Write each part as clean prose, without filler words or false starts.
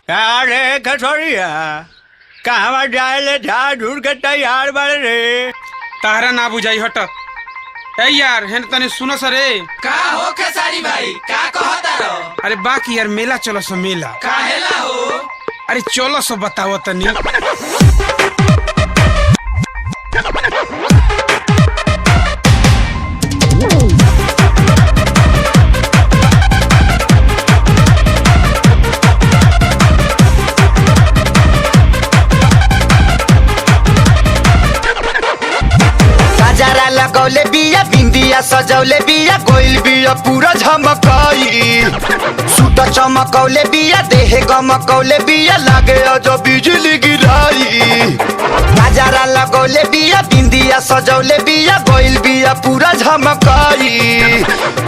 अरे खसोरिया कहवा जाए झाड़ झूड़ के तैयार बाड़े रे। तारा ना बुझाई हट। ए यार हेन तने सुनो सरे का हो खेसारी भाई का कहता रो? अरे बाकी यार मेला चलो सो मेला काहेला हो? अरे चलो सो बताओ तनी। लगौले बिया बिंदिया सजौले बिया गोइल बिया पूरा झमकाई सूट चमकौले बिया देह गमकौले बिया लागे जो बिजली गिराई नजारा लगौले बिया बिंदिया सजौले बिया गोइल बिया पूरा झमकाई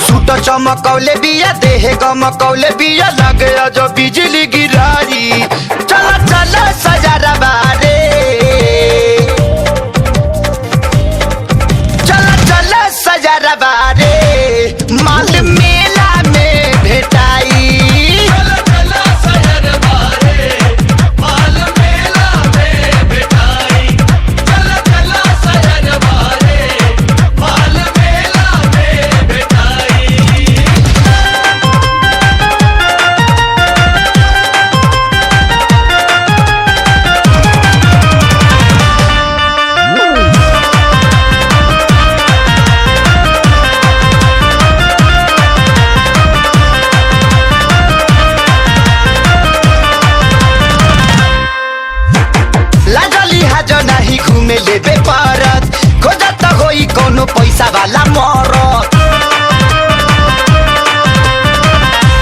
सूट चमकौले बिया देह गमकौले बिया लागे जो बिजली गिराई चला चला सजारा बारे सजारा बारे माल मेला में भेटाई। चला चला सजारा बारे माल मेला में भेटाई। चला चला सजारा बारे माल मेला में भेटाई। घूमे लेबे पारत खोजत होई कोनो पैसा वाला मरत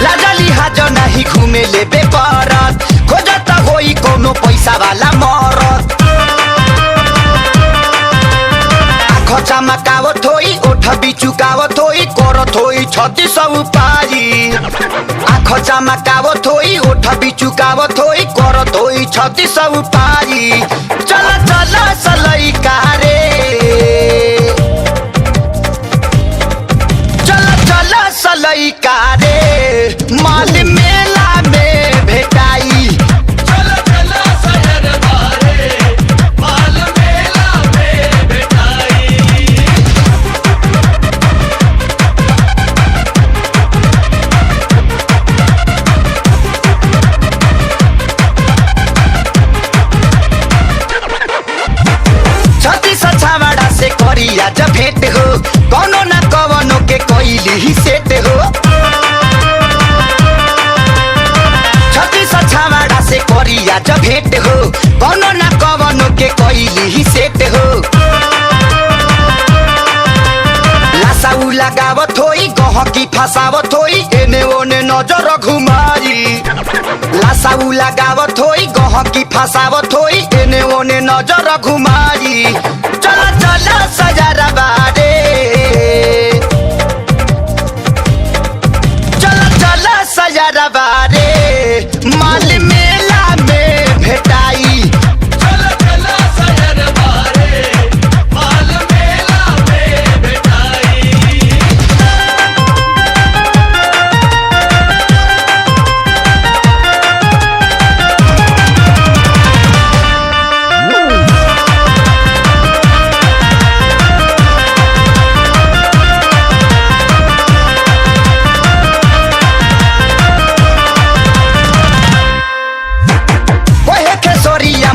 लागली हाजो नहीं घूमे लेबे पारत खोजत होई कोनो पैसा वाला मरत आँख चमकावत होई ओठ बिचुकावत होई करत होई 36 उपाय आँख चमकावत होई ओठ बिचुकावत होई करत होई 36 उपाय चला चला सलई कारे चला चला सलई कारे माल मेला में भेटाई। चला चला सजारा बारे माल मेला में भेटाई। से करिया जब भेंट हो कोनो न कवनो के कोइली ही सेट हो छवाड़ा से करिया जब भेंट हो कोनो न कवनो के कोइली ही सेट हो लासाऊ लगावत होई गहकी फसावत होई एने ओने नजर घुमाई लासाऊ लगावत होई गहकी फसावत होई एने ओने नजर घुमाई चला चला सजारा बारे चला चला सजारा बारे माल मेला में भेटाई। चला चला सजारा बारे माल मेला में भेटाई।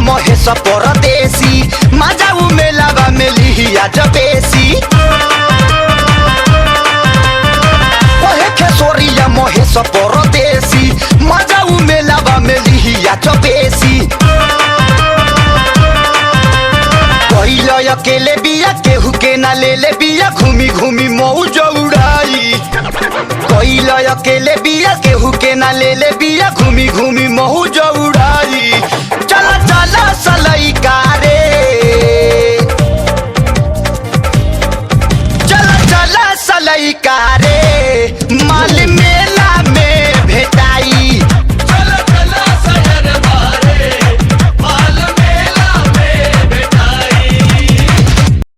महेश परदेसी मजाऊ मेलावा में लिहिया जबेसी ओहे खेसोरिया महेश परदेसी मजाऊ मेलावा में लिहिया जबेसी कोइल अकेले बिया केहू के ना ले ले बिया घूमी घूमी मौज उड़ाई कोइल अकेले बिया केहू के ना ले ले बिया घूमी घूमी मौज उड़ाई चला चला सलई कारे चला चला सलई कारे